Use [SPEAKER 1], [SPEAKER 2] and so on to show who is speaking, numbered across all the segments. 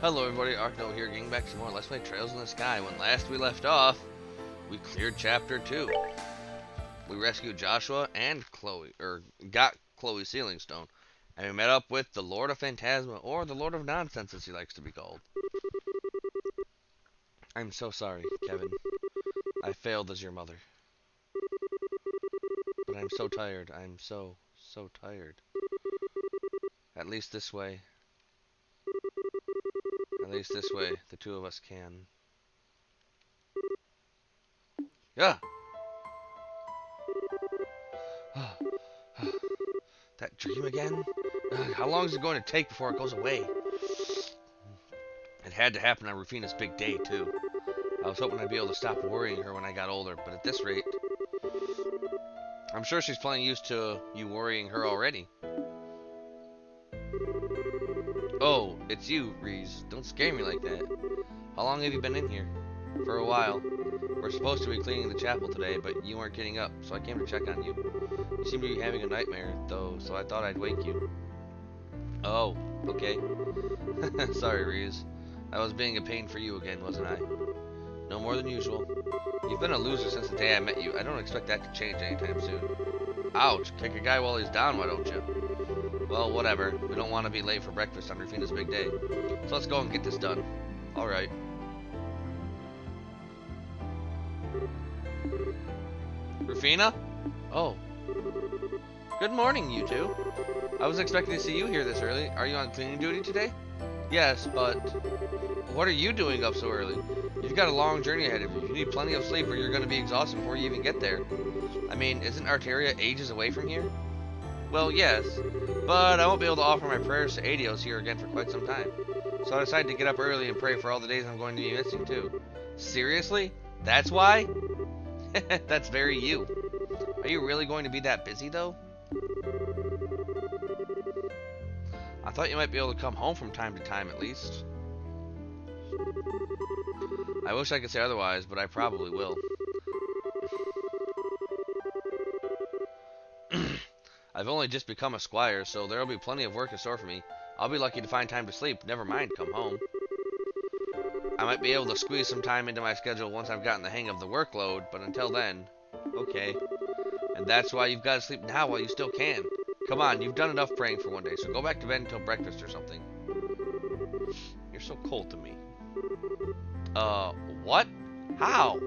[SPEAKER 1] Hello everybody, Arkno here, getting back to more Let's Play Trails in the Sky. When last we left off, we cleared Chapter 2. We rescued Joshua and Chloe, or got Chloe Sealingstone, and we met up with the Lord of Phantasma, or the Lord of Nonsense as he likes to be called. I'm so sorry, Kevin. I failed as your mother. But I'm so tired. I'm so tired. At least this way. At least this way, the two of us can. Yeah! That dream again? How long is it going to take before it goes away? It had to happen on Rufina's big day, too. I was hoping I'd be able to stop worrying her when I got older, but at this rate, I'm sure she's plenty used to you worrying her already. Oh, it's you, Reese. Don't scare me like that. How long have you been in here? For a while. We're supposed to be cleaning the chapel today, but you weren't getting up, so I came to check on you. You seem to be having a nightmare, though, so I thought I'd wake you. Oh, okay. Sorry, Reese. I was being a pain for you again, wasn't I? No more than usual. You've been a loser since the day I met you. I don't expect that to change anytime soon. Ouch, kick a guy while he's down, why don't you? Well, whatever. We don't want to be late for breakfast on Rufina's big day. So let's go and get this done. Alright. Rufina? Oh. Good morning, you two. I was expecting to see you here this early. Are you on cleaning duty today? Yes, but what are you doing up so early? You've got a long journey ahead of you. You need plenty of sleep or you're going to be exhausted before you even get there. I mean, isn't Arteria ages away from here? Well, yes, but I won't be able to offer my prayers to Adios here again for quite some time. So I decided to get up early and pray for all the days I'm going to be missing, too. Seriously? That's why? That's very you. Are you really going to be that busy, though? I thought you might be able to come home from time to time, at least. I wish I could say otherwise, but I probably will. I've only just become a squire, so there'll be plenty of work in store for me. I'll be lucky to find time to sleep, never mind come home. I might be able to squeeze some time into my schedule once I've gotten the hang of the workload, but until then, okay. And that's why you've got to sleep now while you still can. Come on, you've done enough praying for one day, so go back to bed until breakfast or something. You're so cold to me. What? How?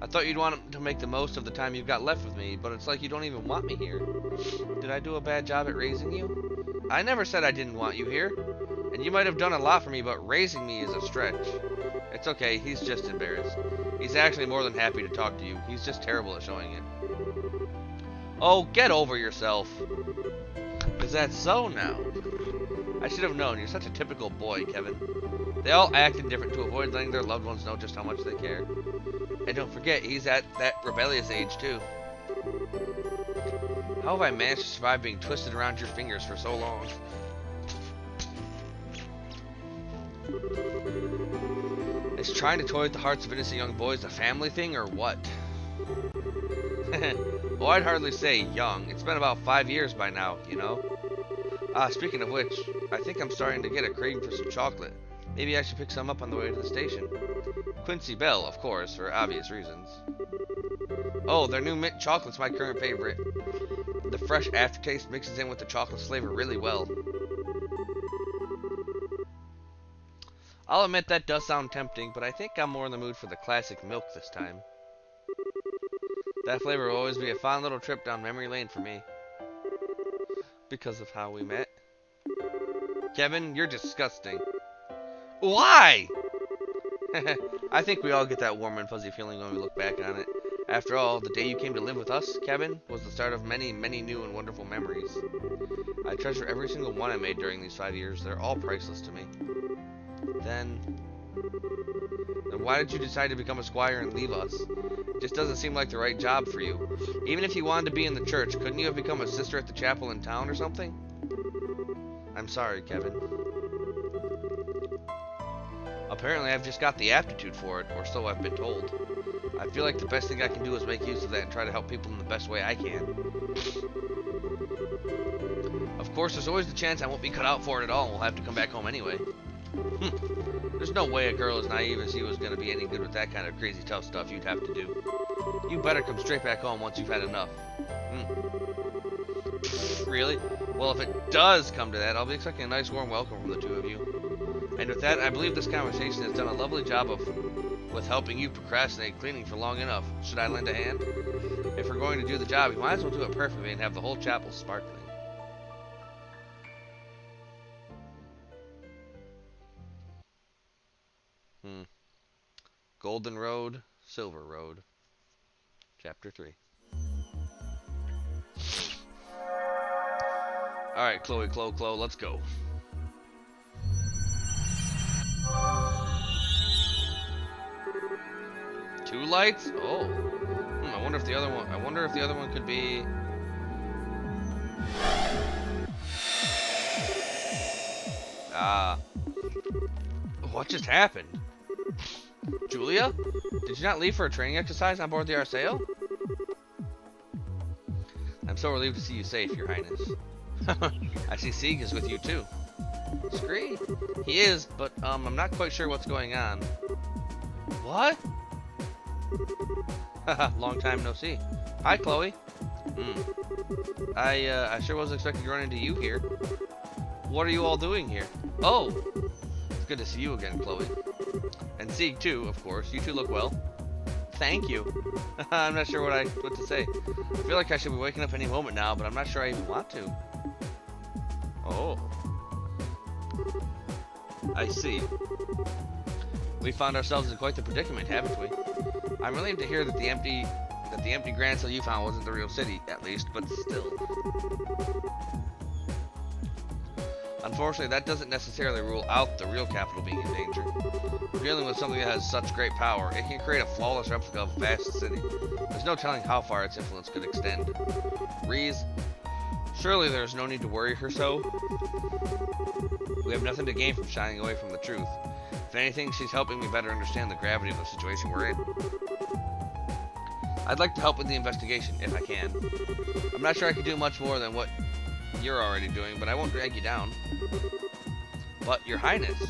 [SPEAKER 1] I thought you'd want to make the most of the time you've got left with me, but it's like you don't even want me here. Did I do a bad job at raising you? I never said I didn't want you here. And you might have done a lot for me, but raising me is a stretch. It's okay, he's just embarrassed. He's actually more than happy to talk to you. He's just terrible at showing it. Oh, get over yourself. Is that so now? I should have known. You're such a typical boy, Kevin. They all act indifferent to avoid letting their loved ones know just how much they care. And don't forget, he's at that rebellious age, too. How have I managed to survive being twisted around your fingers for so long? Is trying to toy with the hearts of innocent young boys a family thing, or what? Well, I'd hardly say young. It's been about 5 years by now, you know? Speaking of which, I think I'm starting to get a craving for some chocolate. Maybe I should pick some up on the way to the station. Quincy Bell, of course, for obvious reasons. Oh, their new mint chocolate's my current favorite. The fresh aftertaste mixes in with the chocolate flavor really well. I'll admit that does sound tempting, but I think I'm more in the mood for the classic milk this time. That flavor will always be a fun little trip down memory lane for me. Because of how we met. Kevin, you're disgusting. Why? I think we all get that warm and fuzzy feeling when we look back on it. After all, the day you came to live with us, Kevin, was the start of many, many new and wonderful memories. I treasure every single one I made during these 5 years. They're all priceless to me. Then why did you decide to become a squire and leave us? It just doesn't seem like the right job for you. Even if you wanted to be in the church, couldn't you have become a sister at the chapel in town or something? I'm sorry, Kevin. Apparently I've just got the aptitude for it, or so I've been told. I feel like the best thing I can do is make use of that and try to help people in the best way I can. Of course, there's always the chance I won't be cut out for it at all and we'll have to come back home anyway. There's no way a girl as naive as you is going to be any good with that kind of crazy tough stuff you'd have to do. You better come straight back home once you've had enough. Really? Well, if it does come to that, I'll be expecting a nice warm welcome from the two of you. And with that, I believe this conversation has done a lovely job with helping you procrastinate cleaning for long enough. Should I lend a hand? If we're going to do the job, you might as well do it perfectly and have the whole chapel sparkling. Golden Road, Silver Road. Chapter 3. Alright, Chloe, let's go. Two lights? Oh. I wonder if the other one could be... What just happened? Julia? Did you not leave for a training exercise on board the Arsail? I'm so relieved to see you safe, Your Highness. I see Sieg is with you too. Scree? He is, but I'm not quite sure what's going on. What? Long time no see. Hi, Chloe. I sure wasn't expecting to run into you here. What are you all doing here? Oh! It's good to see you again, Chloe. And Sieg too, of course. You two look well. Thank you. I'm not sure what to say. I feel like I should be waking up any moment now, but I'm not sure I even want to. Oh. I see. We found ourselves in quite the predicament, haven't we? I'm relieved to hear that the empty Grancel you found wasn't the real city, at least, but still. Unfortunately, that doesn't necessarily rule out the real capital being in danger. We're dealing with something that has such great power, it can create a flawless replica of a vast city. There's no telling how far its influence could extend. Reese, surely there's no need to worry her so. We have nothing to gain from shying away from the truth. If anything, she's helping me better understand the gravity of the situation we're in. I'd like to help with the investigation, if I can. I'm not sure I can do much more than what you're already doing, but I won't drag you down. But, Your Highness...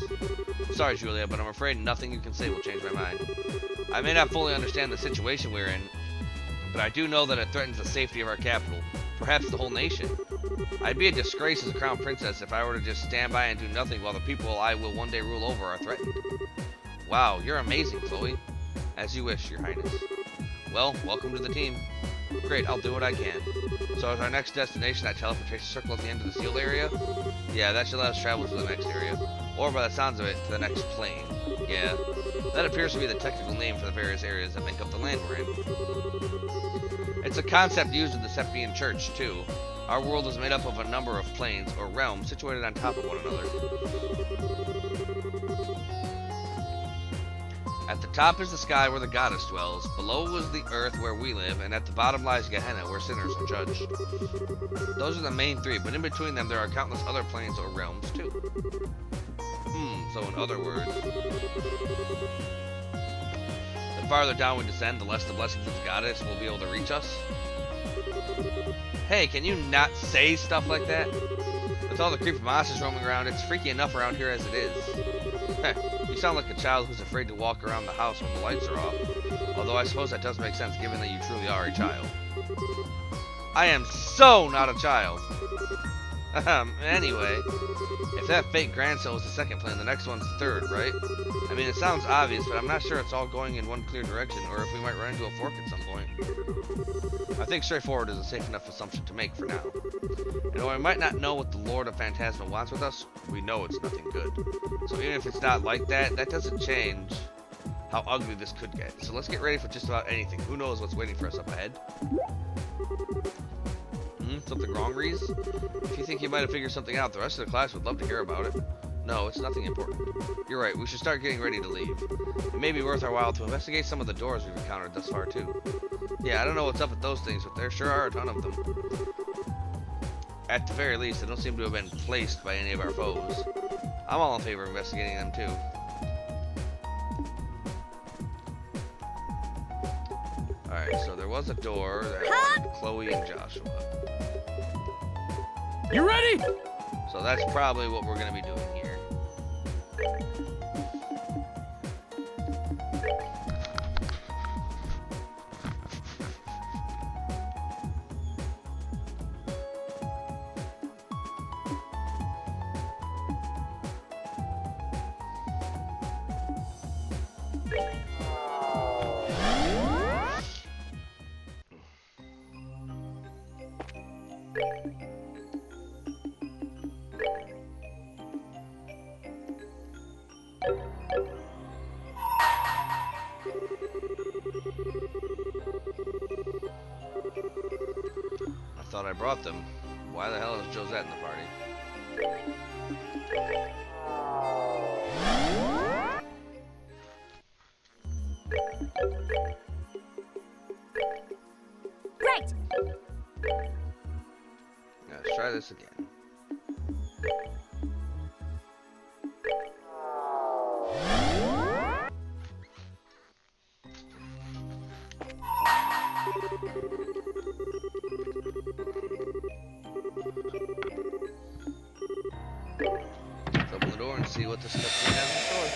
[SPEAKER 1] Sorry, Julia, but I'm afraid nothing you can say will change my mind. I may not fully understand the situation we're in, but I do know that it threatens the safety of our capital, perhaps the whole nation. I'd be a disgrace as a crown princess if I were to just stand by and do nothing while the people I will one day rule over are threatened. Wow, you're amazing, Chloe. As you wish, Your Highness. Well, welcome to the team. Great, I'll do what I can. So is our next destination that teleportation circle at the end of the sealed area? Yeah, that should let us travel to the next area. Or by the sounds of it, to the next plane. Yeah, that appears to be the technical name for the various areas that make up the land we're in. It's a concept used in the Seppian Church, too. Our world is made up of a number of planes, or realms, situated on top of one another. At the top is the sky where the goddess dwells, below is the earth where we live, and at the bottom lies Gehenna where sinners are judged. Those are the main three, but in between them there are countless other planes or realms too. So in other words, the farther down we descend, the less the blessings of the goddess will be able to reach us. Hey, can you not say stuff like that? With all the creepy monsters roaming around, it's freaky enough around here as it is. You sound like a child who's afraid to walk around the house when the lights are off. Although I suppose that does make sense given that you truly are a child. I am so not a child. Anyway, if that fake Grancel is the second plane, the next one's the third, right? I mean, it sounds obvious, but I'm not sure it's all going in one clear direction, or if we might run into a fork at some point. I think straightforward is a safe enough assumption to make for now. And while we might not know what the Lord of Phantasma wants with us, we know it's nothing good. So even if it's not like that, that doesn't change how ugly this could get. So let's get ready for just about anything. Who knows what's waiting for us up ahead? Something wrong, Reese? If you think you might have figured something out, the rest of the class would love to hear about it. No, it's nothing important. You're right, we should start getting ready to leave. It may be worth our while to investigate some of the doors we've encountered thus far, too. Yeah, I don't know what's up with those things, but there sure are a ton of them. At the very least, they don't seem to have been placed by any of our foes. I'm all in favor of investigating them, too. Alright, so there was a door that had Chloe and Joshua.
[SPEAKER 2] You ready?
[SPEAKER 1] So that's probably what we're gonna be doing here. I thought I brought them. Why the hell is Josette in the party?
[SPEAKER 3] Right.
[SPEAKER 1] Now, let's try this again. Let's open the door and see what this cutscene has in store.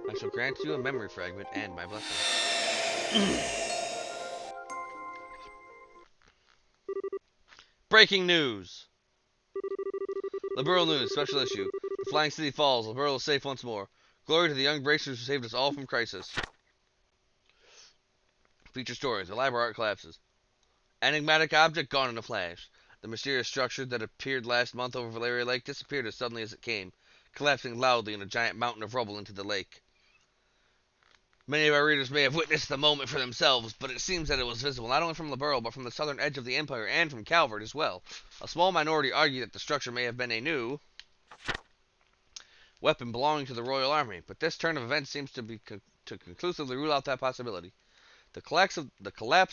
[SPEAKER 1] I shall grant you a memory fragment and my blessing. Breaking news! Liberl News, special issue. The Flying City falls. Liberl is safe once more. Glory to the young bracers who saved us all from crisis. Feature stories. The library art collapses. Enigmatic object gone in a flash. The mysterious structure that appeared last month over Valeria Lake disappeared as suddenly as it came, collapsing loudly in a giant mountain of rubble into the lake. Many of our readers may have witnessed the moment for themselves, but it seems that it was visible not only from Liberl, but from the southern edge of the Empire and from Calvert as well. A small minority argue that the structure may have been a new weapon belonging to the Royal Army, but this turn of events seems to conclusively rule out that possibility. The collapse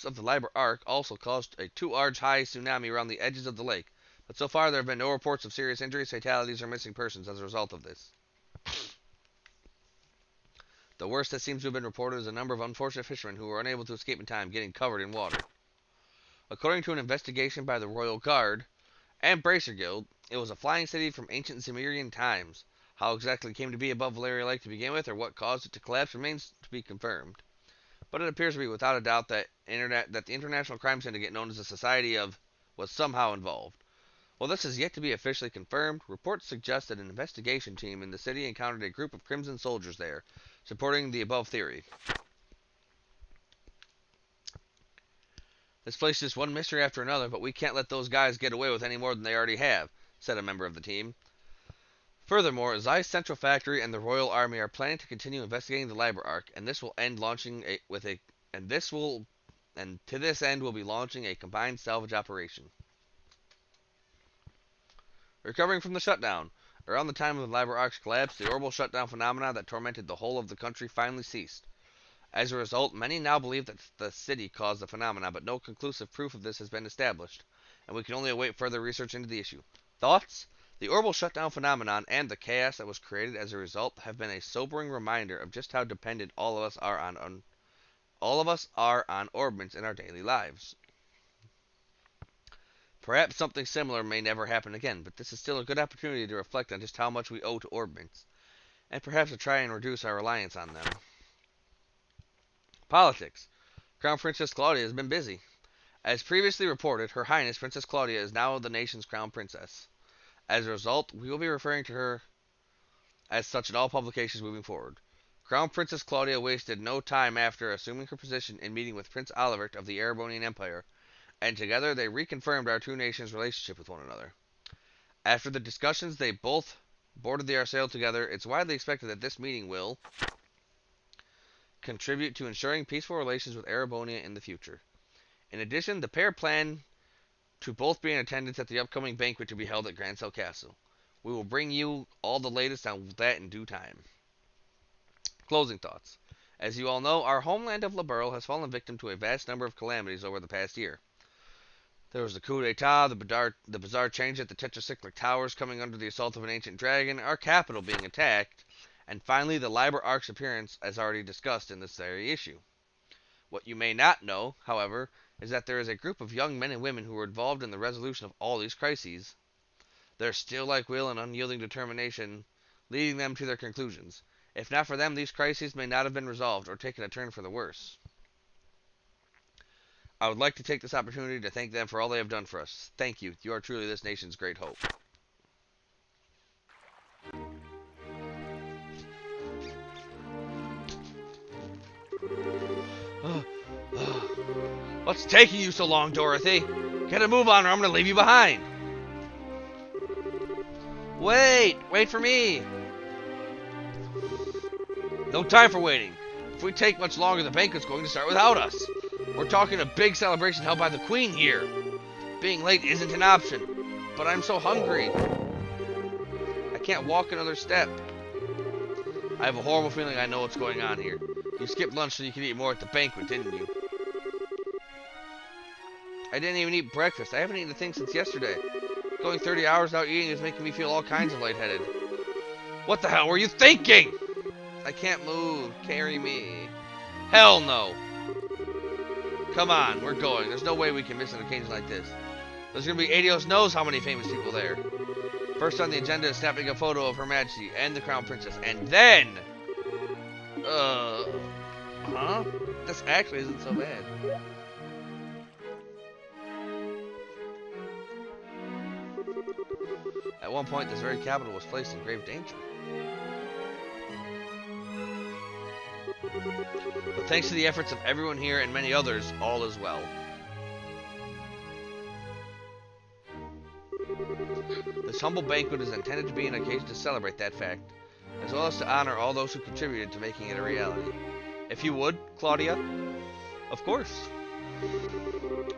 [SPEAKER 1] of the Liber Arc also caused a 2-arch high tsunami around the edges of the lake, but so far there have been no reports of serious injuries, fatalities, or missing persons as a result of this. The worst that seems to have been reported is a number of unfortunate fishermen who were unable to escape in time, getting covered in water. According to an investigation by the Royal Guard and Bracer Guild, it was a flying city from ancient Cimmerian times. How exactly it came to be above Valeria Lake to begin with, or what caused it to collapse, remains to be confirmed. But it appears to be without a doubt that the International Crime Syndicate, known as the Society of, was somehow involved. While this is yet to be officially confirmed, reports suggest that an investigation team in the city encountered a group of Crimson soldiers there, supporting the above theory. This place is one mystery after another, but we can't let those guys get away with any more than they already have, said a member of the team. Furthermore, Zeiss Central Factory and the Royal Army are planning to continue investigating the Liber Arc, and this will end launching to this end will be launching a combined salvage operation. Recovering from the shutdown. Around the time of the Liber Arc's collapse, the orbital shutdown phenomena that tormented the whole of the country finally ceased. As a result, many now believe that the city caused the phenomena, but no conclusive proof of this has been established, and we can only await further research into the issue. Thoughts? The orbital shutdown phenomenon and the chaos that was created as a result have been a sobering reminder of just how dependent all of us are on orbits in our daily lives. Perhaps something similar may never happen again, but this is still a good opportunity to reflect on just how much we owe to orbits, and perhaps to try and reduce our reliance on them. Politics. Crown Princess Claudia has been busy. As previously reported, Her Highness Princess Claudia is now the nation's crown princess. As a result, we will be referring to her as such in all publications moving forward. Crown Princess Claudia wasted no time after assuming her position in meeting with Prince Olivert of the Erebonian Empire, and together they reconfirmed our two nations' relationship with one another. After the discussions, they both boarded the Arsail together. It's widely expected that this meeting will contribute to ensuring peaceful relations with Erebonia in the future. In addition, the pair plan to both be in attendance at the upcoming banquet to be held at Grancel Castle. We will bring you all the latest on that in due time. Closing thoughts. As you all know, our homeland of Liberl has fallen victim to a vast number of calamities over the past year. There was the coup d'etat, the bizarre change at the Tetracyclic Towers coming under the assault of an ancient dragon, our capital being attacked, And finally, the Liber Arc's appearance, as already discussed in this very issue. What you may not know, however, is that there is a group of young men and women who were involved in the resolution of all these crises. Their steel-like will and unyielding determination leading them to their conclusions. If not for them, these crises may not have been resolved or taken a turn for the worse. I would like to take this opportunity to thank them for all they have done for us. Thank you. You are truly this nation's great hope. What's taking you so long, Dorothy? Get a move on or I'm going to leave you behind. Wait for me. No time for waiting. If we take much longer, the banquet's going to start without us. We're talking a big celebration held by the Queen here. Being late isn't an option, but I'm so hungry. I can't walk another step. I have a horrible feeling I know what's going on here. You skipped lunch so you could eat more at the banquet, didn't you? I didn't even eat breakfast. I haven't eaten a thing since yesterday. Going 30 hours without eating is making me feel all kinds of lightheaded. What the hell were you thinking? I can't move. Carry me. Hell no. Come on, we're going. There's no way we can miss an occasion like this. There's going to be Adios knows how many famous people there. First on the agenda is snapping a photo of Her Majesty and the Crown Princess. And then... Huh? This actually isn't so bad. At one point, this very capital was placed in grave danger. But thanks to the efforts of everyone here and many others, all is well. This humble banquet is intended to be an occasion to celebrate that fact, as well as to honor all those who contributed to making it a reality. If you would, Claudia? Of course.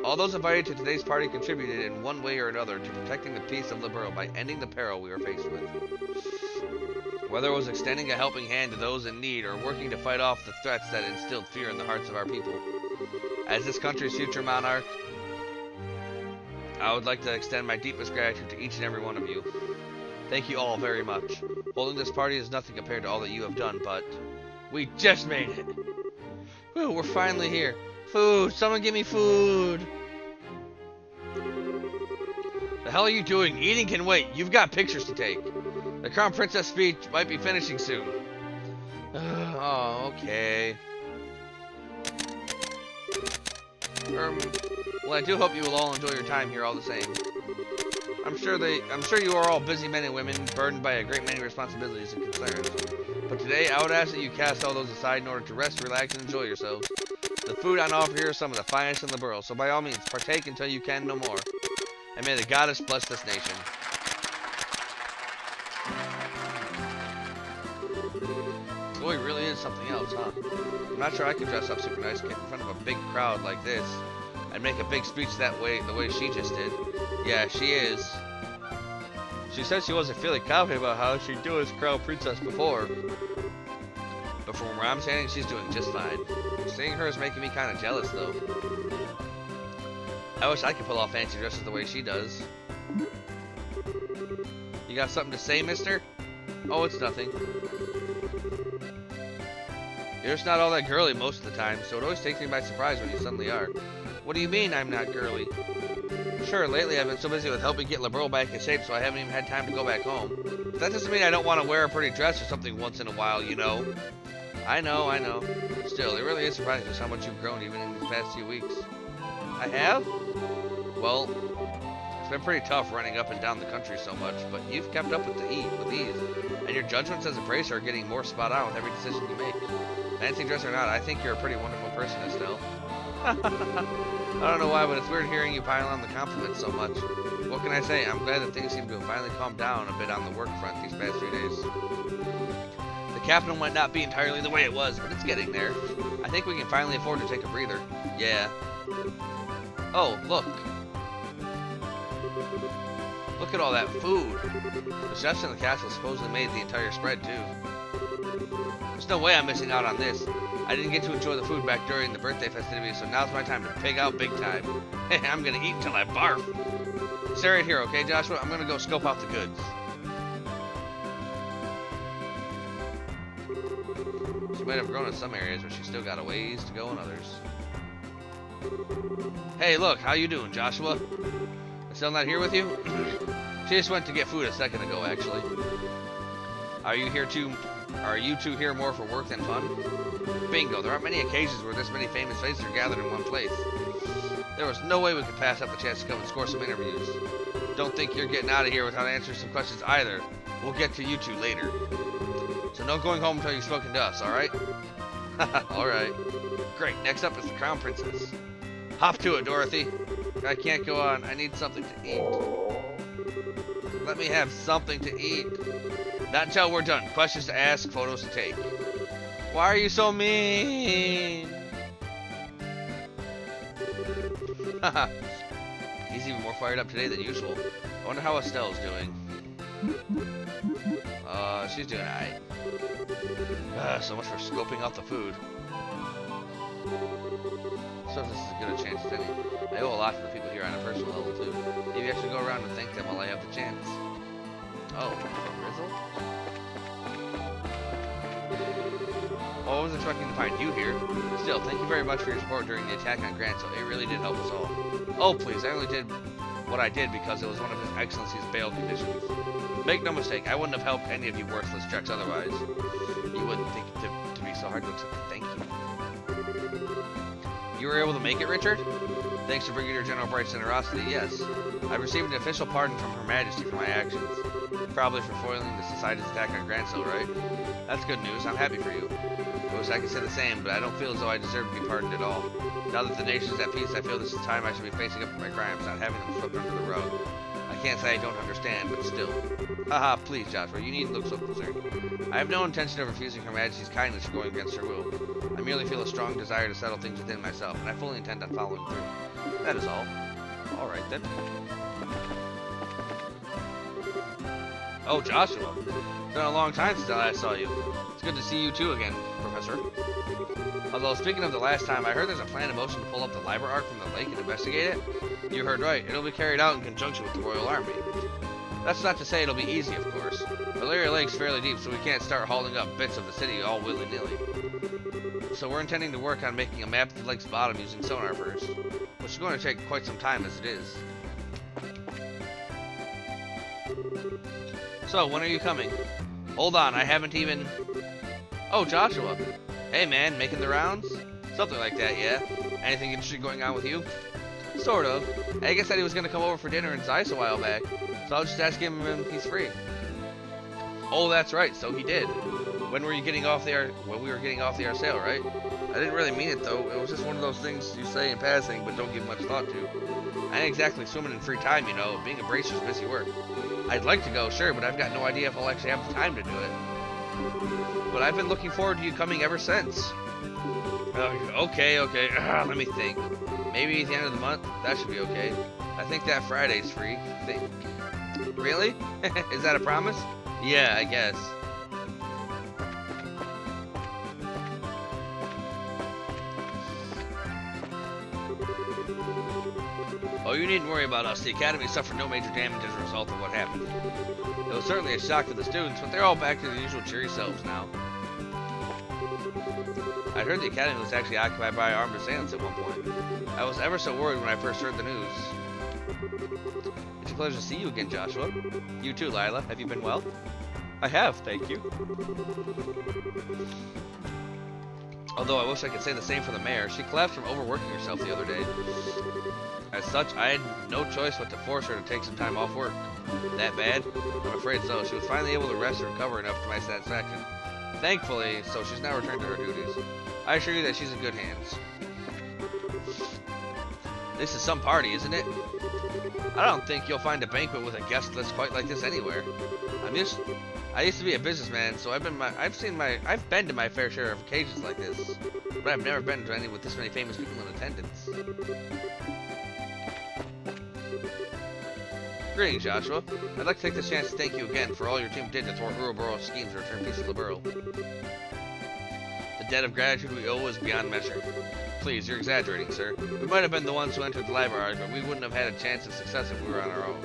[SPEAKER 1] All those invited to today's party contributed in one way or another to protecting the peace of Liberl by ending the peril we were faced with. Whether it was extending a helping hand to those in need or working to fight off the threats that instilled fear in the hearts of our people. As this country's future monarch, I would like to extend my deepest gratitude to each and every one of you. Thank you all very much. Holding this party is nothing compared to all that you have done, but we just made it. Whew, we're finally here. Food! Someone give me food! The hell are you doing? Eating can wait. You've got pictures to take. The Crown Princess speech might be finishing soon. Oh, okay. Well, I do hope you will all enjoy your time here all the same. I'm sure you are all busy men and women, burdened by a great many responsibilities and concerns. But today, I would ask that you cast all those aside in order to rest, relax, and enjoy yourselves. The food on offer here is some of the finest in the world, so by all means, partake until you can no more. And may the goddess bless this nation. Boy, really is something else, huh? I'm not sure I could dress up super nice, get in front of a big crowd like this, and make a big speech that way, the way she just did. Yeah, she is. She said she wasn't feeling confident about how she'd do as Crown Princess before. But from where I'm standing, she's doing just fine. Seeing her is making me kind of jealous, though. I wish I could pull off fancy dresses the way she does. You got something to say, mister? Oh, it's nothing. You're just not all that girly most of the time, so it always takes me by surprise when you suddenly are. What do you mean I'm not girly? Sure, lately I've been so busy with helping get Liberl back in shape, so I haven't even had time to go back home. But that doesn't mean I don't want to wear a pretty dress or something once in a while, you know. I know. Still, it really is surprising just how much you've grown even in these past few weeks. I have? Well, it's been pretty tough running up and down the country so much, but you've kept up with ease. And your judgments as a bracer are getting more spot on with every decision you make. Fancy dress or not, I think you're a pretty wonderful person, Estelle. I don't know why, but it's weird hearing you pile on the compliments so much. What can I say? I'm glad that things seem to have finally calmed down a bit on the work front these past few days. The capital might not be entirely the way it was, but it's getting there. I think we can finally afford to take a breather. Yeah. Oh, look. Look at all that food. The chefs in the castle supposedly made the entire spread, too. There's no way I'm missing out on this. I didn't get to enjoy the food back during the birthday festivities, so now's my time to pig out big time. I'm gonna eat until I barf. Stay right here, okay, Joshua? I'm gonna go scope out the goods. She might have grown in some areas, but she's still got a ways to go in others. Hey, look, how you doing, Joshua? Still not here with you? She just went to get food a second ago, actually. Are you two here more for work than fun? Bingo, there aren't many occasions where this many famous faces are gathered in one place. There was no way we could pass up the chance to come and score some interviews. Don't think you're getting out of here without answering some questions either. We'll get to you two later. So no going home until you've spoken to us, alright? Alright. Great, next up is the Crown Princess. Hop to it, Dorothy. I can't go on. I need something to eat. Let me have something to eat. Not until we're done. Questions to ask, photos to take. Why are you so mean? He's even more fired up today than usual. I wonder how Estelle's doing. She's doing alright. So much for scoping out the food. So if this is as good a chance as any. I owe a lot to the people here on a personal level too. Maybe I should go around and thank them while I have the chance. Oh, Grizzle? Well, I wasn't expecting to find you here. Still, thank you very much for your support during the attack on Grancel. It really did help us all. Oh, please, I only did what I did because it was one of His Excellency's bail conditions. Make no mistake, I wouldn't have helped any of you worthless checks otherwise. You wouldn't think to be so hard to accept a thank you. You were able to make it, Richard? Thanks to Brigadier General Bright's generosity, yes. I've received an official pardon from Her Majesty for my actions. Probably for foiling the Society's attack on Grancel, right? That's good news. I'm happy for you. I wish I could say the same, but I don't feel as though I deserve to be pardoned at all. Now that the nation's at peace, I feel this is time I should be facing up for my crimes, not having them swept under the rug. I can't say I don't understand, but still. Haha, please, Joshua, you needn't look so concerned. I have no intention of refusing Her Majesty's kindness or going against her will. I merely feel a strong desire to settle things within myself, and I fully intend on following through. That is all. Alright then. Oh, Joshua. It's been a long time since I last saw you. It's good to see you too again, Professor. Although, speaking of the last time, I heard there's a plan in motion to pull up the Liber Arc from the lake and investigate it. You heard right. It'll be carried out in conjunction with the Royal Army. That's not to say it'll be easy, of course. Valeria Lake's fairly deep, so we can't start hauling up bits of the city all willy-nilly. So we're intending to work on making a map of the lake's bottom using sonar first, which is going to take quite some time as it is. So, when are you coming? Hold on, I haven't even... Oh, Joshua. Hey man, making the rounds? Something like that, yeah. Anything interesting going on with you? Sort of. Aga said he was going to come over for dinner in Zeiss a while back, so I'll just ask him when he's free. Oh, that's right, so he did. When were you getting off the when we were getting off the Arsail, right? I didn't really mean it though. It was just one of those things you say in passing but don't give much thought to. I ain't exactly swimming in free time, you know. Being a bracer's busy work. I'd like to go, sure, but I've got no idea if I'll actually have the time to do it. But I've been looking forward to you coming ever since. Okay. Let me think. Maybe at the end of the month? That should be okay. I think that Friday's free. Think. Really? Is that a promise? Yeah, I guess. Oh, you needn't worry about us. The Academy suffered no major damage as a result of what happened. It was certainly a shock to the students, but they're all back to their usual cheery selves now. I heard the Academy was actually occupied by armed assailants at one point. I was ever so worried when I first heard the news. It's a pleasure to see you again, Joshua. You too, Lila. Have you been well? I have, thank you. Although I wish I could say the same for the mayor. She collapsed from overworking herself the other day. As such, I had no choice but to force her to take some time off work. That bad? I'm afraid so. She was finally able to rest and recover enough to my satisfaction. Thankfully, so she's now returned to her duties. I assure you that she's in good hands. This is some party, isn't it? I don't think you'll find a banquet with a guest list quite like this anywhere. I used to be a businessman, so I've been to my fair share of occasions like this, but I've never been to any with this many famous people in attendance. Greetings, Joshua. I'd like to take this chance to thank you again for all your team did to thwart Uroboros' schemes to return peace to the Liberl. The debt of gratitude we owe is beyond measure. Please, you're exaggerating, sir. We might have been the ones who entered the library, but we wouldn't have had a chance of success if we were on our own.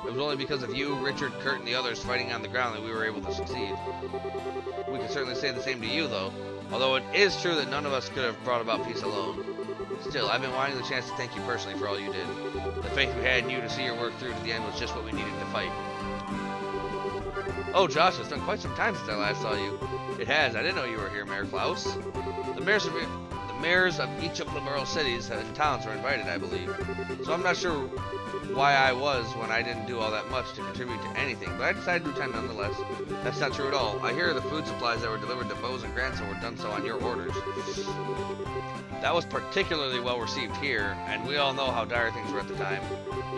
[SPEAKER 1] It was only because of you, Richard, Kurt, and the others fighting on the ground that we were able to succeed. We can certainly say the same to you, though. Although it is true that none of us could have brought about peace alone. Still, I've been wanting the chance to thank you personally for all you did. The faith we had in you to see your work through to the end was just what we needed to fight. Oh, Josh, it's been quite some time since I last saw you. It has. I didn't know you were here, Mayor Klaus. The mayors of each of Liberl cities and towns were invited, I believe. So I'm not sure why I was when I didn't do all that much to contribute to anything, but I decided to attend nonetheless. That's not true at all. I hear the food supplies that were delivered to Bose and Granson were done so on your orders. That was particularly well received here, and we all know how dire things were at the time.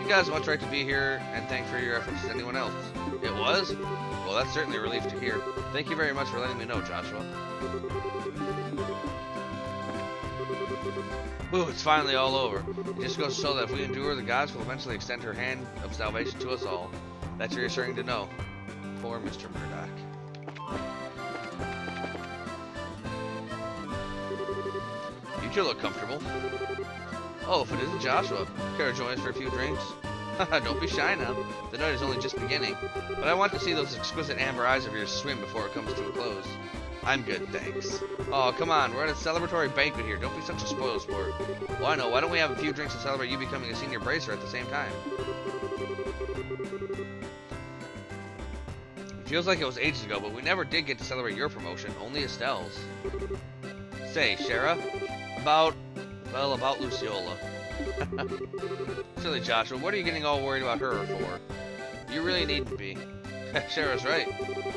[SPEAKER 1] You guys have much right to be here, and thanks for your efforts as anyone else. It was? Well, that's certainly a relief to hear. Thank you very much for letting me know, Joshua. Ooh, it's finally all over. It just goes to show that if we endure, the gods will eventually extend her hand of salvation to us all. That's reassuring to know. Poor Mr. Murdoch. You two look comfortable. Oh, if it isn't Joshua, care to join us for a few drinks? Don't be shy now. The night is only just beginning. But I want to see those exquisite amber eyes of yours swim before it comes to a close. I'm good, thanks. Oh, come on, we're at a celebratory banquet here. Don't be such a spoil sport. Well, I know. Why don't we have a few drinks to celebrate you becoming a senior bracer at the same time? It feels like it was ages ago, but we never did get to celebrate your promotion. Only Estelle's. Say, Shara, about Luciola. Silly Joshua, what are you getting all worried about her for? You really needn't be. Shara's right.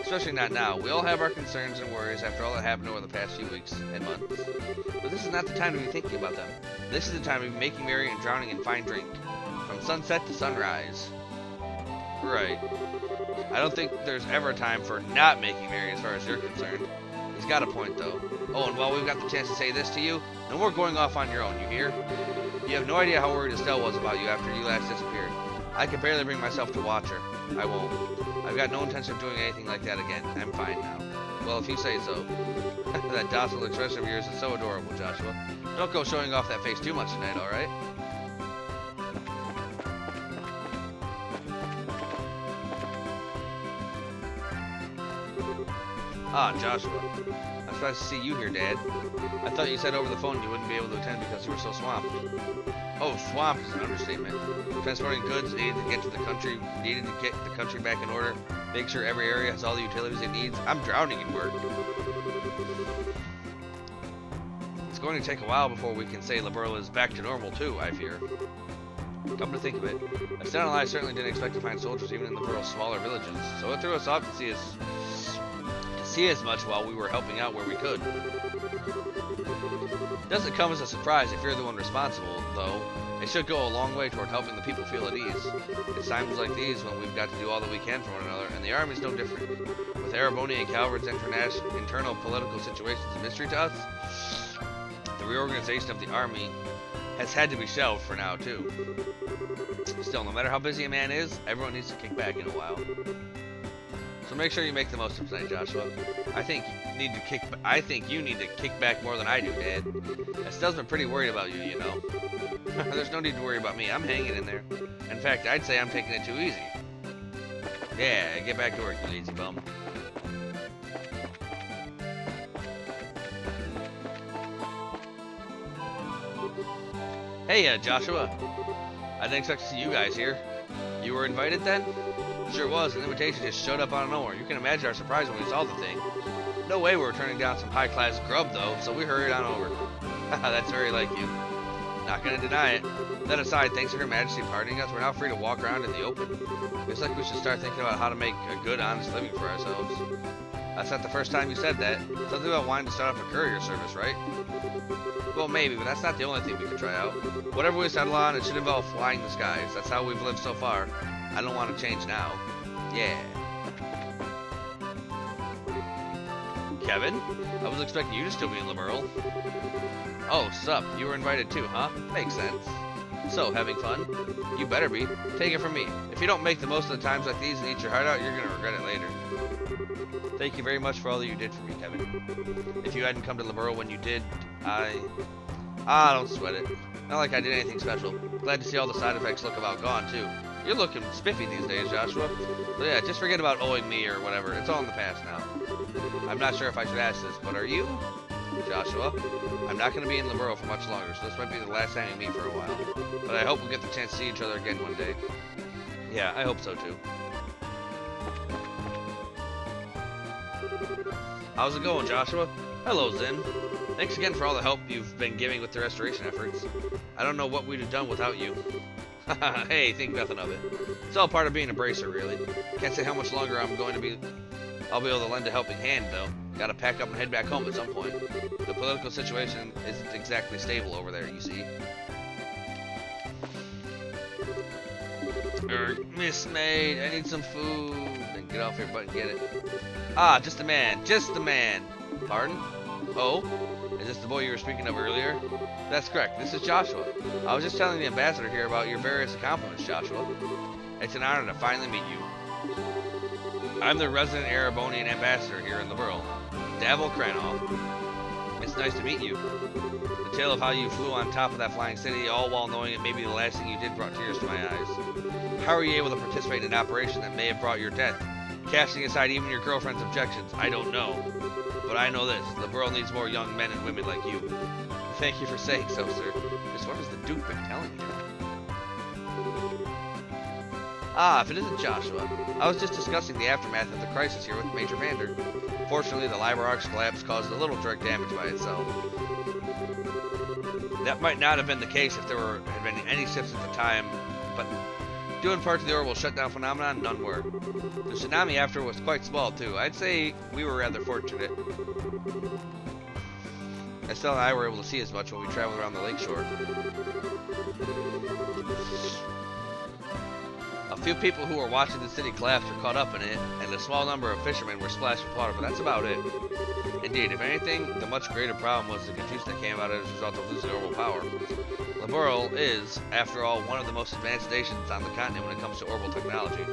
[SPEAKER 1] Especially not now. We all have our concerns and worries after all that happened over the past few weeks and months. But this is not the time to be thinking about them. This is the time to be making merry and drowning in fine drink. From sunset to sunrise. Right. I don't think there's ever a time for not making merry as far as you're concerned. He's got a point, though. Oh, and while we've got the chance to say this to you, no more going off on your own, you hear? You have no idea how worried Estelle was about you after you last disappeared. I could barely bring myself to watch her. I won't. I've got no intention of doing anything like that again. I'm fine now. Well, if you say so. That docile expression of yours is so adorable, Joshua. Don't go showing off that face too much tonight, alright? Ah, Joshua. I'm surprised to see you here, Dad. I thought you said over the phone you wouldn't be able to attend because you were so swamped. Oh, swamped is an understatement. Transporting goods needed to get the country back in order, make sure every area has all the utilities it needs. I'm drowning in work. It's going to take a while before we can say Liberl is back to normal too, I fear. Come to think of it, Estelle and I certainly didn't expect to find soldiers even in Liberl's smaller villages, so it threw us off to see as much while we were helping out where we could. It doesn't come as a surprise if you're the one responsible, though. It should go a long way toward helping the people feel at ease. It's times like these when we've got to do all that we can for one another, and the Army's no different. With Ereboni and Calvard's internal political situations a mystery to us, the reorganization of the Army has had to be shelved for now, too. Still, no matter how busy a man is, everyone needs to kick back in a while. So make sure you make the most of tonight, Joshua. I think you need to kick back more than I do, Dad. Estelle's been pretty worried about you, you know. There's no need to worry about me. I'm hanging in there. In fact, I'd say I'm taking it too easy. Yeah, get back to work, you lazy bum. Hey, Joshua. I didn't expect to see you guys here. You were invited then? Sure was. An invitation just showed up out of nowhere. You can imagine our surprise when we saw the thing. No way we were turning down some high-class grub, though, so we hurried on over. That's very like you. Not gonna deny it. That aside, thanks to Her Majesty pardoning us, we're now free to walk around in the open. It's like we should start thinking about how to make a good, honest living for ourselves. That's not the first time you said that. Something about wanting to start up a courier service, right? Well, maybe, but that's not the only thing we could try out. Whatever we settle on, it should involve flying the skies. That's how we've lived so far. I don't want to change now. Yeah. Kevin? I was expecting you to still be in Liberl. Oh, sup. You were invited too, huh? Makes sense. So, having fun? You better be. Take it from me. If you don't make the most of the times like these and eat your heart out, you're going to regret it later. Thank you very much for all that you did for me, Kevin. If you hadn't come to Liberl when you did, don't sweat it. Not like I did anything special. Glad to see all the side effects look about gone, too. You're looking spiffy these days, Joshua. So yeah, just forget about owing me or whatever. It's all in the past now. I'm not sure if I should ask this, but are you? Joshua, I'm not going to be in Liberl for much longer, so this might be the last time we meet for a while. But I hope we'll get the chance to see each other again one day. Yeah, I hope so too. How's it going, Joshua? Hello, Zen. Thanks again for all the help you've been giving with the restoration efforts. I don't know what we'd have done without you. Hey, think nothing of it. It's all part of being a bracer, really. Can't say how much longer I'll be able to lend a helping hand, though. Gotta pack up and head back home at some point. The political situation isn't exactly stable over there, you see. Miss Maid, I need some food. Then get off your butt and get it. Ah, just the man, just the man. Pardon? Oh? Is this the boy you were speaking of earlier? That's correct, this is Joshua. I was just telling the ambassador here about your various accomplishments, Joshua. It's an honor to finally meet you. I'm the resident Erebonian ambassador here in the world, Davil Cranall. It's nice to meet you. The tale of how you flew on top of that flying city, all while knowing it may be the last thing you did, brought tears to my eyes. How are you able to participate in an operation that may have brought your death? Casting aside even your girlfriend's objections, I don't know. But I know this, the world needs more young men and women like you. Thank you for saying so, sir. Just what has the Duke been telling you? Ah, if it isn't Joshua. I was just discussing the aftermath of the crisis here with Major Vander. Fortunately, the Liber-Arc's collapse caused a little direct damage by itself. That might not have been the case if there had been any ships at the time, but due in part to the orbital shutdown phenomenon, none were. The tsunami after was quite small, too. I'd say we were rather fortunate. Estelle and I were able to see as much when we traveled around the lakeshore. A few people who were watching the city collapse were caught up in it, and a small number of fishermen were splashed with water, but that's about it. Indeed, if anything, the much greater problem was the confusion that came about as a result of losing orbital power. Liberl is, after all, one of the most advanced nations on the continent when it comes to orbital technology.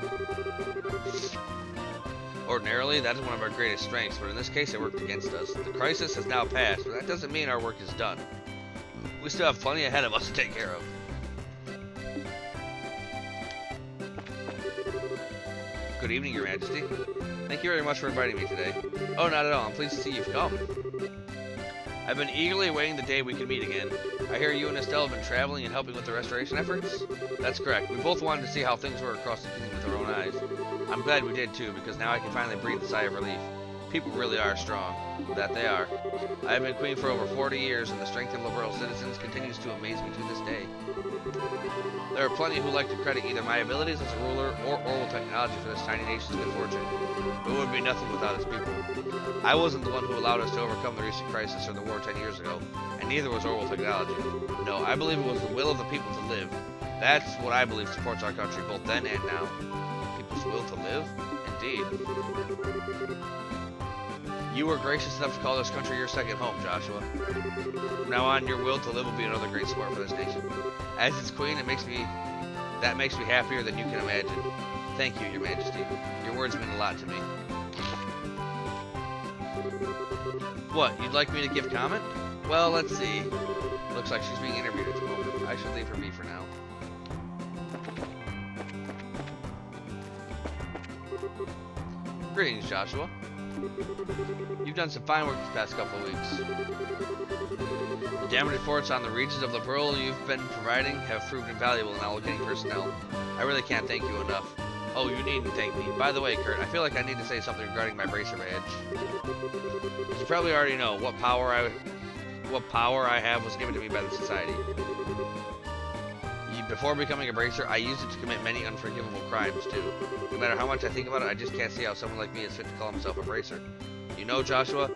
[SPEAKER 1] Ordinarily, that is one of our greatest strengths, but in this case it worked against us. The crisis has now passed, but that doesn't mean our work is done. We still have plenty ahead of us to take care of. Good evening, Your Majesty. Thank you very much for inviting me today. Oh, not at all. I'm pleased to see you've come. I've been eagerly awaiting the day we can meet again. I hear you and Estelle have been traveling and helping with the restoration efforts? That's correct. We both wanted to see how things were across the kingdom with our own eyes. I'm glad we did too, because now I can finally breathe a sigh of relief. People really are strong. That they are. I have been queen for over 40 years, and the strength of Liberl citizens continues to amaze me to this day. There are plenty who like to credit either my abilities as a ruler or oral technology for this tiny nation's good fortune. But it would be nothing without its people. I wasn't the one who allowed us to overcome the recent crisis or the war 10 years ago, and neither was oral technology. No, I believe it was the will of the people to live. That's what I believe supports our country both then and now. People's will to live? Indeed. You were gracious enough to call this country your second home, Joshua. From now on, your will to live will be another great support for this nation. As its queen, that makes me happier than you can imagine. Thank you, Your Majesty. Your words mean a lot to me. What, you'd like me to give comment? Well, let's see. Looks like she's being interviewed at the moment. I should leave her be for now. Greetings, Joshua. You've done some fine work these past couple of weeks. The damage reports on the regions of Liberl you've been providing have proved invaluable in allocating personnel. I really can't thank you enough. Oh, you needn't thank me. By the way, Kurt, I feel like I need to say something regarding my bracer badge. You probably already know what power I have was given to me by the Society. Before becoming a bracer, I used it to commit many unforgivable crimes, too. No matter how much I think about it, I just can't see how someone like me is fit to call himself a bracer. You know, Joshua,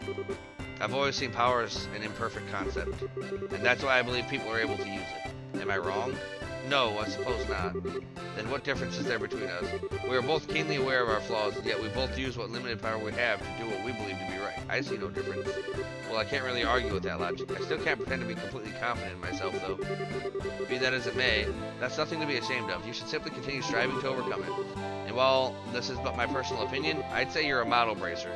[SPEAKER 1] I've always seen power as an imperfect concept, and that's why I believe people are able to use it. Am I wrong? No, I suppose not. Then what difference is there between us? We are both keenly aware of our flaws, yet we both use what limited power we have to do what we believe to be right. I see no difference. Well, I can't really argue with that logic. I still can't pretend to be completely confident in myself, though. Be that as it may, that's nothing to be ashamed of. You should simply continue striving to overcome it. And while this is but my personal opinion, I'd say you're a model bracer.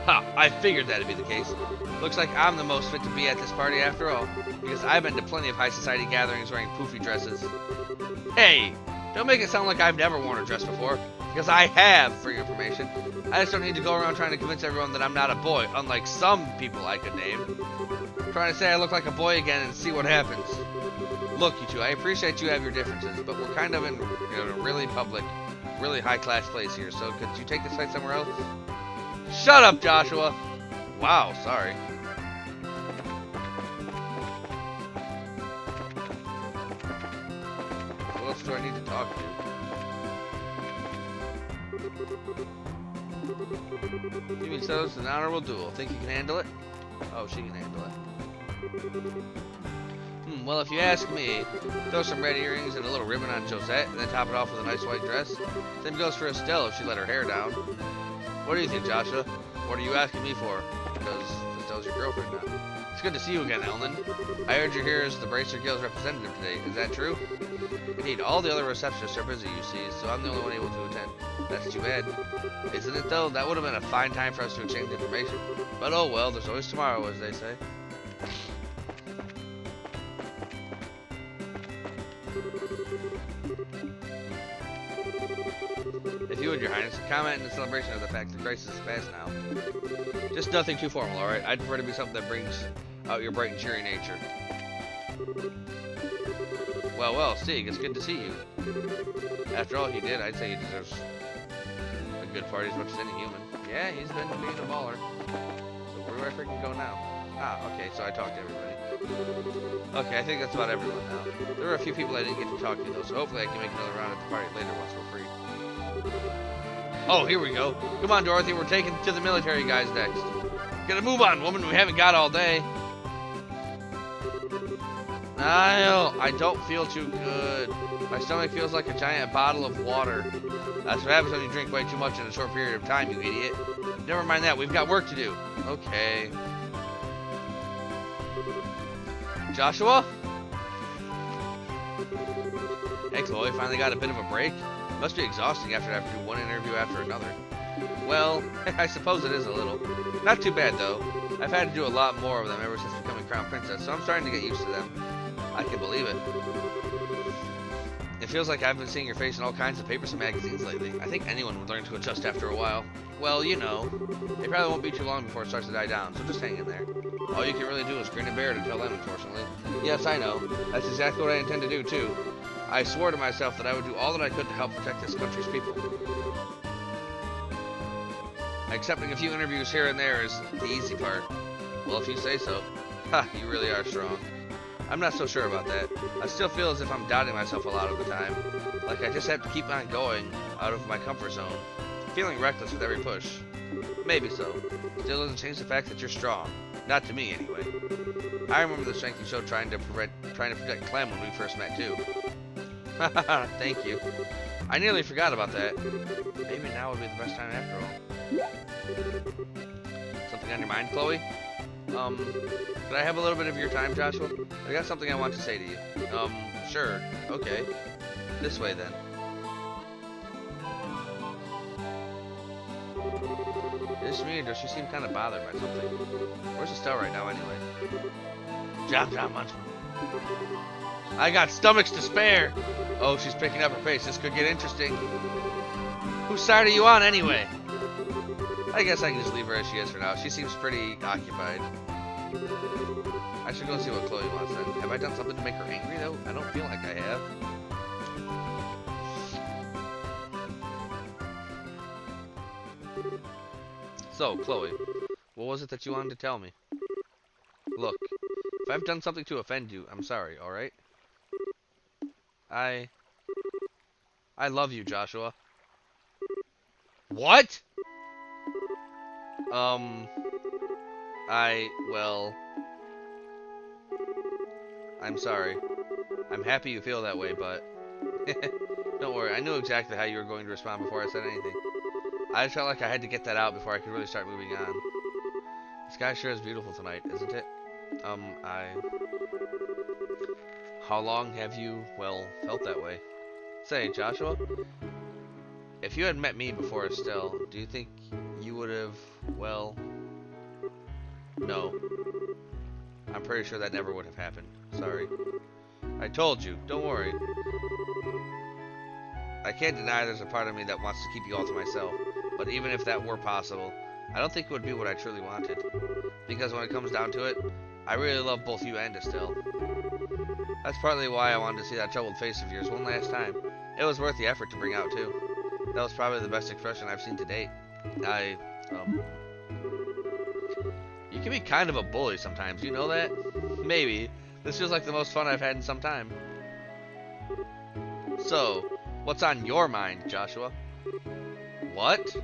[SPEAKER 1] Ha! I figured that'd be the case. Looks like I'm the most fit to be at this party after all, because I've been to plenty of high society gatherings wearing poofy dresses. Hey! Don't make it sound like I've never worn a dress before, because I have, for your information. I just don't need to go around trying to convince everyone that I'm not a boy, unlike some people I could name. I'm trying to say I look like a boy again and see what happens. Look, you two, I appreciate you have your differences, but we're kind of in a really public, really high-class place here, so could you take this fight somewhere else? Shut up, Joshua! Wow, sorry. What else do I need to talk to? You mean so it's an honorable duel. Think you can handle it? Oh, she can handle it. Well, if you ask me, throw some red earrings and a little ribbon on Josette, and then top it off with a nice white dress. Same goes for Estelle if she let her hair down. What do you think, Joshua? What are you asking me for? Because Estelle's your girlfriend now. It's good to see you again, Elnan. I heard you're here as the Bracer Guild's representative today. Is that true? Indeed, all the other receptionists are busy, you see, so I'm the only one able to attend. That's too bad. Isn't it, though? That would have been a fine time for us to exchange information. But oh well, there's always tomorrow, as they say. If you would, Your Highness, comment in the celebration of the fact that Grace is past now. Just nothing too formal, alright? I'd prefer to be something that brings out your bright and cheery nature. Well, well, Sieg, it's good to see you. After all he did, I'd say he deserves a good party as much as any human. Yeah, he's been being a baller. So where do I freaking go now? Ah, okay, so I talked to everybody. Okay, I think that's about everyone now. There were a few people I didn't get to talk to, though, so hopefully I can make another round at the party later once we're free. Oh, here we go. Come on, Dorothy, we're taking to the military guys next. Gotta move on, woman, we haven't got all day. I don't feel too good. My stomach feels like a giant bottle of water. That's what happens when you drink way too much in a short period of time, you idiot. Never mind that, we've got work to do. Okay. Joshua? Hey, Chloe, finally got a bit of a break? Must be exhausting after having to do one interview after another. Well, I suppose it is a little. Not too bad, though. I've had to do a lot more of them ever since becoming Crown Princess, so I'm starting to get used to them. I can believe it. It feels like I've been seeing your face in all kinds of papers and magazines lately. I think anyone would learn to adjust after a while. Well, you know, it probably won't be too long before it starts to die down, so just hang in there. All you can really do is grin and bear it until then, unfortunately. Yes, I know. That's exactly what I intend to do, too. I swore to myself that I would do all that I could to help protect this country's people. Accepting a few interviews here and there is the easy part. Well, if you say so. Ha, you really are strong. I'm not so sure about that. I still feel as if I'm doubting myself a lot of the time. Like I just have to keep on going out of my comfort zone. Feeling reckless with every push. Maybe so. Still doesn't change the fact that you're strong. Not to me, anyway. I remember the strength you showed trying to protect Clem when we first met, too. Thank you. I nearly forgot about that. Maybe now would be the best time after all. Something on your mind, Chloe? Could I have a little bit of your time, Joshua? I got something I want to say to you. Sure. Okay. This way, then. Is she, or does she seem kind of bothered by something? Where's Estelle right now, anyway? Job, Munchman. I got stomachs to spare! Oh, she's picking up her pace. This could get interesting. Whose side are you on, anyway? I guess I can just leave her as she is for now. She seems pretty occupied. I should go see what Chloe wants then. Have I done something to make her angry, though? I don't feel like I have. So, Chloe, what was it that you wanted to tell me? Look, if I've done something to offend you, I'm sorry, alright? I love you, Joshua. What? Well, I'm sorry. I'm happy you feel that way, but don't worry, I knew exactly how you were going to respond before I said anything. I just felt like I had to get that out before I could really start moving on. The sky sure is beautiful tonight, isn't it? How long have you, well, felt that way? Say, Joshua, if you had met me before Estelle, do you think you would have, well, no. I'm pretty sure that never would have happened. Sorry. I told you, don't worry. I can't deny there's a part of me that wants to keep you all to myself, but even if that were possible, I don't think it would be what I truly wanted. Because when it comes down to it, I really love both you and Estelle. That's partly why I wanted to see that troubled face of yours one last time. It was worth the effort to bring out, too. That was probably the best expression I've seen to date. You can be kind of a bully sometimes, you know that? Maybe. This feels like the most fun I've had in some time. So, what's on your mind, Joshua? What?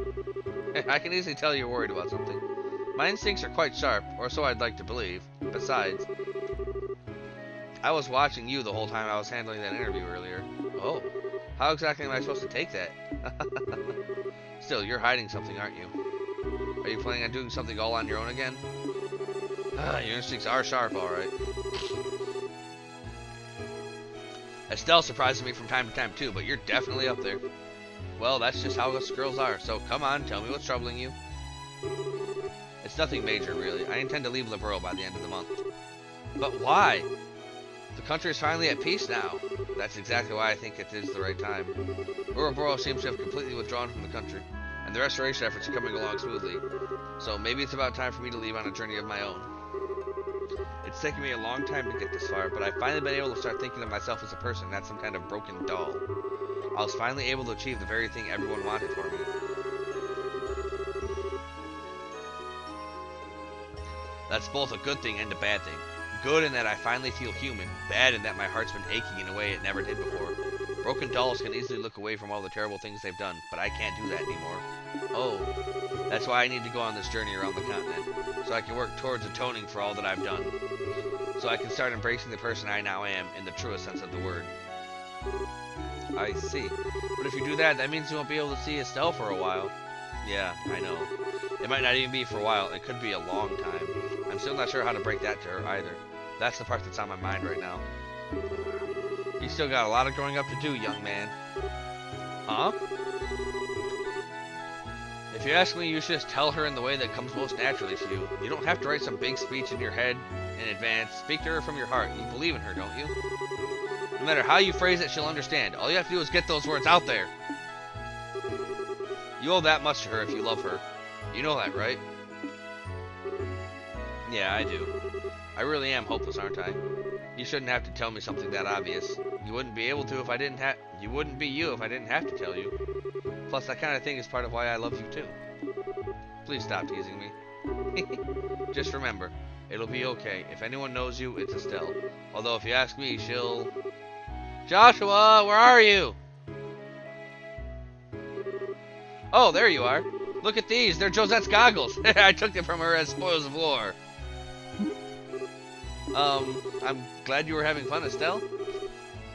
[SPEAKER 1] I can easily tell you're worried about something. My instincts are quite sharp, or so I'd like to believe. Besides, I was watching you the whole time I was handling that interview earlier. Oh, how exactly am I supposed to take that? Still, you're hiding something, aren't you? Are you planning on doing something all on your own again? Your instincts are sharp, alright. Estelle surprises me from time to time too, but you're definitely up there. Well, that's just how us girls are, so come on, tell me what's troubling you. It's nothing major, really. I intend to leave Liberl by the end of the month. But why? The country is finally at peace now. That's exactly why I think it is the right time. Ouroboros seems to have completely withdrawn from the country, and the restoration efforts are coming along smoothly. So maybe it's about time for me to leave on a journey of my own. It's taken me a long time to get this far, but I've finally been able to start thinking of myself as a person, not some kind of broken doll. I was finally able to achieve the very thing everyone wanted for me. That's both a good thing and a bad thing. Good in that I finally feel human, bad in that my heart's been aching in a way it never did before. Broken dolls can easily look away from all the terrible things they've done, but I can't do that anymore. Oh, that's why I need to go on this journey around the continent, so I can work towards atoning for all that I've done. So I can start embracing the person I now am in the truest sense of the word. I see. But if you do that, that means you won't be able to see Estelle for a while. Yeah, I know. It might not even be for a while. It could be a long time. I'm still not sure how to break that to her either. That's the part that's on my mind right now. You still got a lot of growing up to do, young man. Huh? If you ask me, you should just tell her in the way that comes most naturally to you. You don't have to write some big speech in your head in advance. Speak to her from your heart. You believe in her, don't you? No matter how you phrase it, she'll understand. All you have to do is get those words out there. You owe that much to her if you love her. You know that, right? Yeah, I do. I really am hopeless, aren't I? You shouldn't have to tell me something that obvious. You wouldn't be able to if I didn't have... You wouldn't be you if I didn't have to tell you. Plus, that kind of thing is part of why I love you, too. Please stop teasing me. Just remember, it'll be okay. If anyone knows you, it's Estelle. Although, if you ask me, she'll... Joshua, where are you? Oh, there you are. Look at these. They're Josette's goggles. I took them from her as spoils of war. I'm glad you were having fun, Estelle.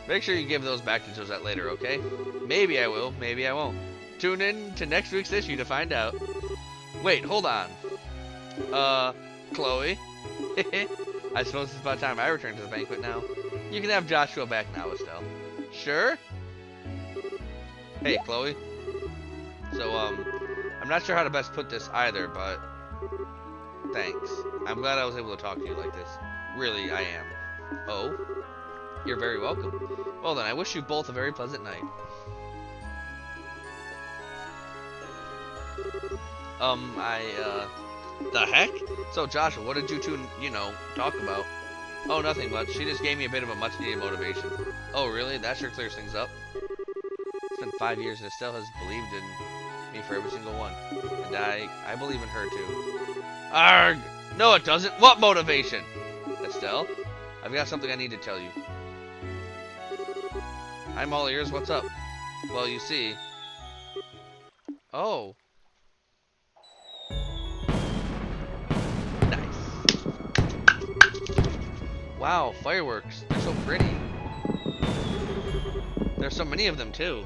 [SPEAKER 1] Make sure you give those back to Josette later, okay? Maybe I will, maybe I won't. Tune in to next week's issue to find out. Wait, hold on. Chloe? I suppose it's about time I return to the banquet now. You can have Joshua back now, Estelle. Sure? Hey, Chloe. So, I'm not sure how to best put this either, but thanks. I'm glad I was able to talk to you like this. Really, I am. Oh? You're very welcome. Well then, I wish you both a very pleasant night. The heck? So, Joshua, what did you two, talk about? Oh, nothing much. She just gave me a bit of a much-needed motivation. Oh, really? That sure clears things up. It's been 5 years and Estelle has believed in me for every single one. And I believe in her, too. Arg! No, it doesn't. What motivation? Estelle? I've got something I need to tell you. I'm all ears. What's up? Well, you see... Oh. Nice. Wow, fireworks. They're so pretty. There's so many of them, too.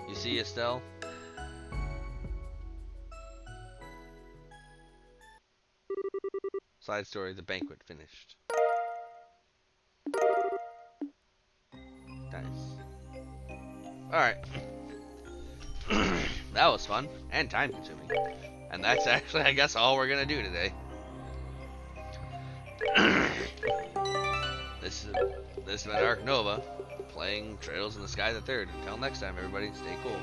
[SPEAKER 1] You see, Estelle? Side story, the banquet finished. Nice. Alright. that was fun and time consuming. And that's actually, I guess, all we're gonna do today. This has been Ark Nova, playing Trails in the Sky the Third. Until next time, everybody, stay cool.